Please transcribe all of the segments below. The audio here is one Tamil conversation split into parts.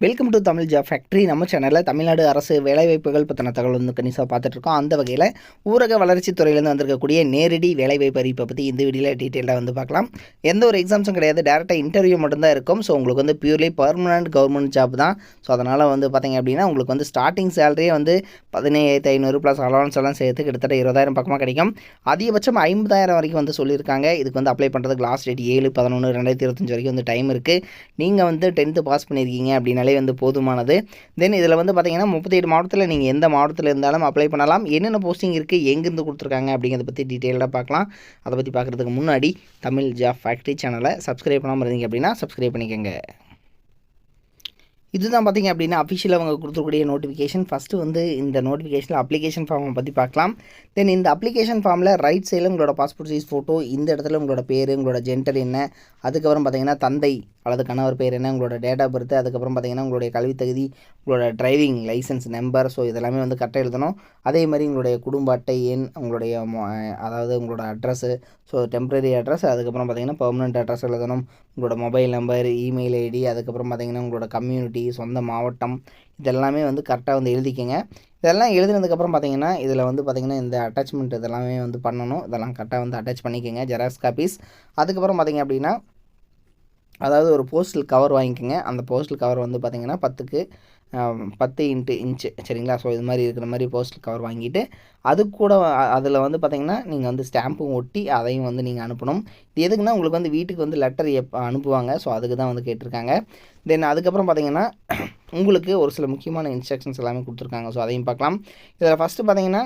Welcome to Tamil job factory. நம்ம சேனலில் தமிழ்நாடு அரசு வேலைவாய்ப்புகள் பற்றின தகவல் வந்து கணிசாக பார்த்துட்ருக்கோம். அந்த வகையில் ஊரக வளர்ச்சித் துறையிலேருந்து வந்திருக்கக்கூடிய நேரடி வேலைவாய்ப்பு அறிவிப்பை பற்றி இந்த வீடியோவில் டீட்டெயிலாக வந்து பார்க்கலாம். எந்த ஒரு எக்ஸாம்ஸும் கிடையாது, டேரெக்டாக இன்டர்வியூ மட்டும்தான் இருக்கும். ஸோ உங்களுக்கு வந்து பியூர்லி பர்மனன்ட் கவர்மெண்ட் ஜாப் தான். ஸோ அதனால் வந்து பார்த்திங்க அப்படின்னா உங்களுக்கு வந்து ஸ்டார்டிங் சேலரியே வந்து 17,500 ப்ளஸ் அலவன்ஸ் எல்லாம் சேர்த்து கிட்டத்தட்ட 20,000 பக்கமாக கிடைக்கும். அதிகபட்சம் 50,000 வரைக்கும் வந்து சொல்லியிருக்காங்க. இதுக்கு வந்து அப்ளை பண்ணுறதுக்கு லாஸ்ட் டேட் 7/11/2025 வரைக்கும் வந்து டைம் இருக்குது. நீங்கள் வந்து 10th பாஸ் பண்ணியிருக்கீங்க அப்படின்னா வந்து போதுமானது. தென் இதில் வந்து பார்த்தீங்கன்னா 38 மாவட்டத்தில் நீங்கள் எந்த மாவட்டத்தில் இருந்தாலும் அப்ளை பண்ணலாம். என்னென்ன போஸ்டிங் இருக்குது, எங்கேருந்து கொடுத்துருக்காங்க அப்படிங்கிறத பற்றி டீட்டெயிலாக பார்க்கலாம். அதை பற்றி பார்க்குறதுக்கு முன்னாடி தமிழ் ஜாப் ஃபேக்ட்ரி சேனலை சப்ஸ்கிரைப் பண்ணாமல் இருந்தீங்க அப்படின்னா சப்ஸ்கிரைப் பண்ணிக்கோங்க. இதுதான் பார்த்திங்க அப்படின்னா அஃபிஷியலாக அவங்க கொடுத்துருக்கூடிய நோட்டிஃபிகேஷன். ஃபஸ்ட்டு வந்து இந்த நோட்டிஃபிகேஷனில் அப்ளிகேஷன் ஃபார்மை பற்றி பார்க்கலாம். தென் இந்த அப்ளிகேஷன் ஃபார்மில் ரைட் சைடில் உங்களோட பாஸ்போர்ட் சைஸ் ஃபோட்டோ, இந்த இடத்துல உங்களோட பேர், உங்களோட ஜெண்டர் என்ன, அதுக்கப்புறம் பார்த்திங்கன்னா தந்தை அல்லது கணவர் பேர் என்ன, உங்களோட டேட் ஆஃப் பர்த், அதுக்கப்புறம் பார்த்திங்கன்னா உங்களுடைய கல்வித் தகுதி, உங்களோட டிரைவிங் லைசன்ஸ் நம்பர். ஸோ இதெல்லாமே வந்து கரெக்டாக எழுதணும். அதே மாதிரி உங்களுடைய குடும்ப அட்டை எண், உங்களுடைய அதாவது உங்களோட அட்ரஸ்ஸு, ஸோ டெம்பரரி அட்ரஸ், அதுக்கப்புறம் பார்த்திங்கன்னா பெர்மனெண்ட் அட்ரஸ் எழுதணும். உங்களோட மொபைல் நம்பர், இமெயில் ஐடி, அதுக்கப்புறம் பார்த்திங்கன்னா உங்களோட கம்யூனிட்டி, சொந்த மாவட்டம், இதெல்லாமே வந்து கரெக்டாக வந்து எழுதிக்கங்க. இதெல்லாம் எழுதுனதுக்கப்புறம் பார்த்திங்கன்னா இதில் வந்து பார்த்திங்கன்னா இந்த அட்டாச்மெண்ட் இதெல்லாமே வந்து பண்ணணும். இதெல்லாம் கரெக்டாக வந்து அட்டாச் பண்ணிக்கோங்க, ஜெராக்ஸ் காப்பீஸ். அதுக்கப்புறம் பார்த்திங்க அப்படின்னா அதாவது ஒரு போஸ்டல் கவர் வாங்கிக்கோங்க. அந்த போஸ்டல் கவர் வந்து பார்த்திங்கன்னா 10 இன்ச்சு சரிங்களா. ஸோ இது மாதிரி இருக்கிற மாதிரி போஸ்டல் கவர் வாங்கிட்டு அது கூட அதில் வந்து பார்த்திங்கன்னா நீங்கள் வந்து ஸ்டாம்பும் ஒட்டி அதையும் வந்து நீங்கள் அனுப்பணும். இது எதுக்குன்னா உங்களுக்கு வந்து வீட்டுக்கு வந்து லெட்டர் அனுப்புவாங்க. ஸோ அதுக்கு தான் வந்து கேட்டிருக்காங்க. தென் அதுக்கப்புறம் பார்த்திங்கன்னா உங்களுக்கு ஒரு சில முக்கியமான இன்ஸ்ட்ரக்ஷன்ஸ் எல்லாமே கொடுத்துருக்காங்க. ஸோ அதையும் பார்க்கலாம். இதில் ஃபஸ்ட்டு பார்த்திங்கன்னா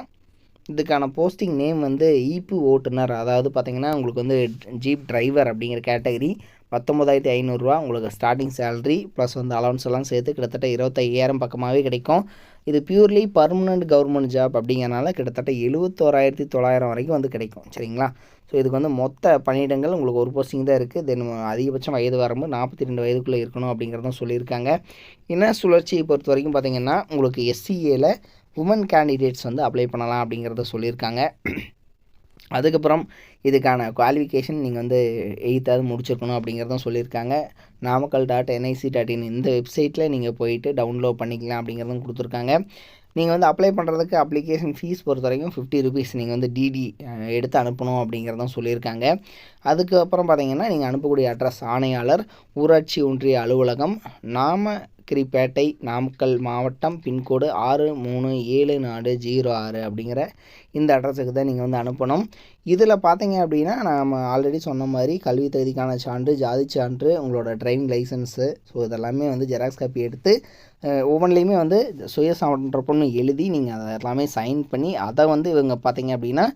இதுக்கான போஸ்டிங் நேம் வந்து ஈப்பு ஓட்டுநர். அதாவது பார்த்திங்கன்னா உங்களுக்கு வந்து ஜீப் டிரைவர் அப்படிங்கிற கேட்டகரி. 19,500 உங்களுக்கு ஸ்டார்டிங் சேலரி ப்ளஸ் வந்து அலவன்ஸ் எல்லாம் சேர்த்து கிட்டத்தட்ட 25,000 பக்கமாகவே கிடைக்கும். இது பியூர்லி பர்மனெண்ட் கவர்மெண்ட் ஜாப் அப்படிங்கிறனால கிட்டத்தட்ட 71,900 வரைக்கும் வந்து கிடைக்கும் சரிங்களா. ஸோ இதுக்கு வந்து மொத்த பணியிடங்கள் உங்களுக்கு ஒரு போஸ்டிங் தான் இருக்குது. தென் அதிகபட்சம் வயது வரம்பு 42 வயதுக்குள்ளே இருக்கணும் அப்படிங்கிறதும் சொல்லியிருக்காங்க. இன சுழற்சியை பொறுத்த வரைக்கும் பார்த்திங்கன்னா உங்களுக்கு எஸ்சிஏல உமன் கேண்டிடேட்ஸ் வந்து அப்ளை பண்ணலாம் அப்படிங்கிறத சொல்லியிருக்காங்க. அதுக்கப்புறம் இதுக்கான குவாலிஃபிகேஷன் நீங்கள் வந்து 8th முடிச்சிருக்கணும் அப்படிங்கிறதும் சொல்லியிருக்காங்க. namakal.nic.in இந்த வெப்சைட்டில் நீங்கள் போயிட்டு டவுன்லோட் பண்ணிக்கலாம் அப்படிங்கிறதும் கொடுத்துருக்காங்க. நீங்கள் வந்து அப்ளை பண்ணுறதுக்கு அப்ளிகேஷன் ஃபீஸ் பொறுத்த வரைக்கும் 50 ருபீஸ் நீங்கள் வந்து டிடி எடுத்து அனுப்பணும் அப்படிங்கிறதும் சொல்லியிருக்காங்க. அதுக்கப்புறம் பார்த்திங்கன்னா நீங்கள் அனுப்பக்கூடிய அட்ரஸ் ஆணையாளர், ஊராட்சி ஒன்றிய அலுவலகம், நாமகிரிப்பேட்டை, நாமக்கல் மாவட்டம், பின்கோடு 637406 அப்படிங்கிற இந்த அட்ரஸுக்கு தான் நீங்கள் வந்து அனுப்பணும். இதில் பார்த்தீங்க அப்படின்னா நம்ம ஆல்ரெடி சொன்ன மாதிரி கல்வி தகுதிக்கான சான்று, ஜாதி சான்று, உங்களோட டிரைவிங் லைசன்ஸு, ஸோ இதெல்லாமே வந்து ஜெராக்ஸ் காப்பி எடுத்து ஒவ்வொன்றிலையுமே வந்து சுயசான்றப்பொண்ணு எழுதி நீங்கள் அதை எல்லாமே சைன் பண்ணி அதை வந்து இவங்க பார்த்தீங்க அப்படின்னா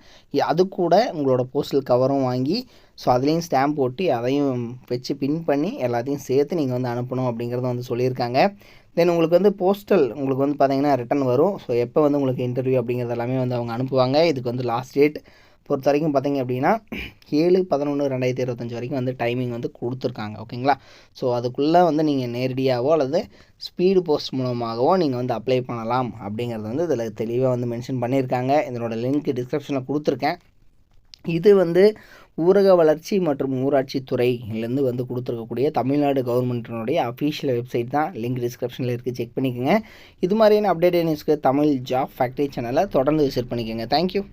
அது கூட உங்களோட போஸ்டல் கவரும் வாங்கி ஸோ அதுலேயும் ஸ்டாம்ப் ஒட்டி அதையும் வச்சு பின் பண்ணி எல்லாத்தையும் சேர்த்து நீங்கள் வந்து அனுப்பணும் அப்படிங்கிறத வந்து சொல்லியிருக்காங்க. தென் உங்களுக்கு வந்து போஸ்டல் உங்களுக்கு வந்து பார்த்திங்கன்னா ரிட்டன் வரும். ஸோ எப்போ வந்து உங்களுக்கு இன்டர்வியூ அப்படிங்கிறது எல்லாமே வந்து அவங்க அனுப்புவாங்க. இதுக்கு வந்து லாஸ்ட் டேட் பொறுத்த வரைக்கும் பார்த்திங்க அப்படின்னா 7/11/2025 வரைக்கும் வந்து டைமிங் வந்து கொடுத்துருக்காங்க ஓகேங்களா. ஸோ அதுக்குள்ளே வந்து நீங்கள் நேரடியாகவோ அல்லது ஸ்பீடு போஸ்ட் மூலமாகவோ நீங்கள் வந்து அப்ளை பண்ணலாம் அப்படிங்கிறது வந்து இதில் தெளிவாக வந்து மென்ஷன் பண்ணியிருக்காங்க. இதனோட லிங்க் டிஸ்கிரிப்ஷனில் கொடுத்துருக்கேன். இது வந்து ஊரக வளர்ச்சி மற்றும் ஊராட்சி துறையிலேருந்து வந்து கொடுத்துருக்கக்கூடிய தமிழ்நாடு கவர்மெண்ட்டினுடைய அஃபீஷியல் வெப்சைட் தான். லிங்க் டிஸ்கிரிப்ஷனில் இருக்குது, செக் பண்ணிக்கோங்க. இது மாதிரியான அப்டேட் நியூஸ்க்கு தமிழ் ஜாப் ஃபேக்ட்ரி சேனலை தொடர்ந்து விசிட் பண்ணிக்கோங்க. தேங்க்யூ.